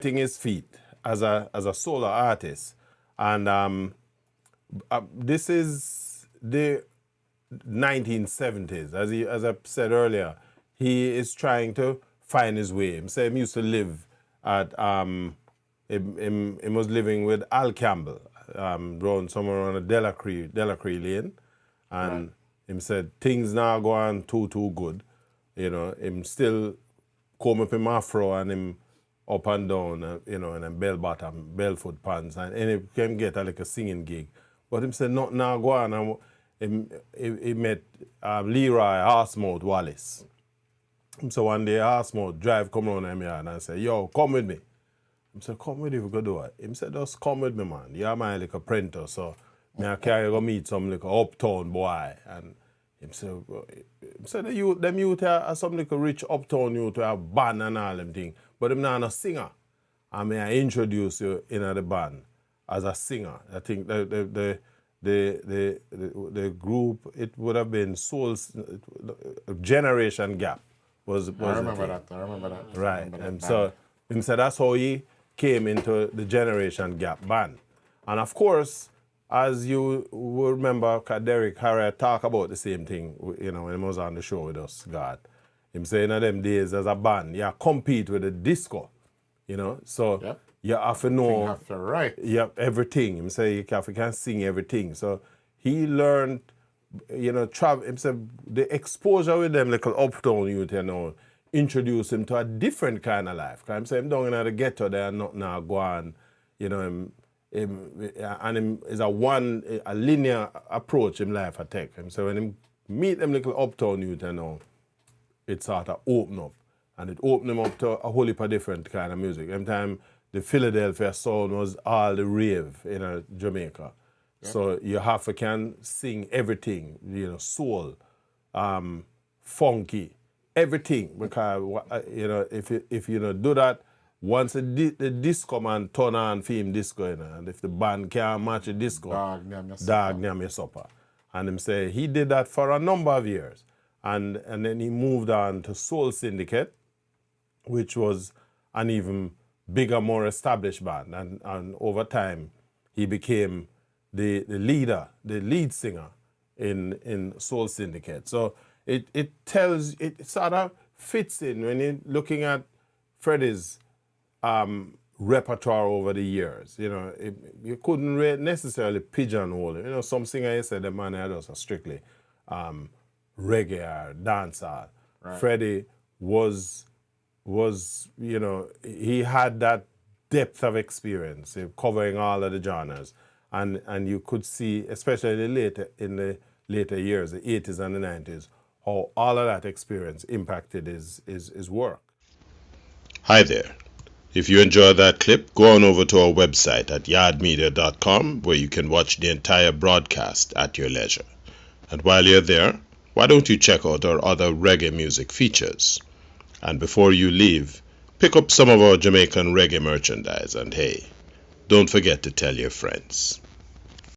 his feet as a solo artist, and this is the 1970s. As I said earlier, he is trying to find his way. He said he used to live at he was living with Al Campbell, somewhere around a Delacree Lane, and him said things now go on too good. You know, him still comb up him afro and him up and down, you know, and then bell bottom, bell foot pants, and he can get a singing gig. But him said not now go on, and he met Leroy Horsemouth Wallace. So one day Horsemouth drive come around him yard and say, yo, come with me. I said, come with you if you go do it. He said, just come with me, man. You're my like apprentice, so I carry you go meet some like uptown boy. And he said them youth are some like rich uptown youth who have band and all them things. But I'm not a singer. I mean, I introduce you in the band as a singer. I think the group, it would have been Soul Generation Gap. I remember that. Right. And so he said that's how he came into the Generation Gap band. And of course, as you will remember, Derek Harriet talk about the same thing, you know, when he was on the show with us, God. Him saying in them days as a band, you compete with the disco, you know. So you have to know. You have to write. Yeah, everything. Him say you can sing everything. So he learned, you know, travel. Him say the exposure with them little uptown youth, you know, introduced him to a different kind of life. Cause him say him down in the ghetto there, not now go on, you know, him is a linear approach in life I take. Him so when him meet them little uptown youth, you know, it sort of open up. And it opened him up to a whole heap of different kind of music. Every time the Philadelphia sound was all the rave in Jamaica. Yeah. So you have to can sing everything, you know, soul, funky, everything. Because, you know, if you know, do that, once the disco man turn on film disco, you know, and if the band can't match the disco, dog name your supper. And him say he did that for a number of years. And then he moved on to Soul Syndicate, which was an even bigger, more established band. And over time, he became the lead singer in Soul Syndicate. So it sort of fits in when you're looking at Freddie's repertoire over the years. You know, you couldn't necessarily pigeonhole it. You know, some singers said the man had us strictly reggae or dancehall. Right. Freddie was, you know, he had that depth of experience covering all of the genres. And you could see, especially in the later years, the 80s and the 90s, how all of that experience impacted his work. Hi there. If you enjoyed that clip, go on over to our website at yardmedia.com where you can watch the entire broadcast at your leisure. And while you're there, why don't you check out our other reggae music features? And before you leave, pick up some of our Jamaican reggae merchandise, and hey, don't forget to tell your friends.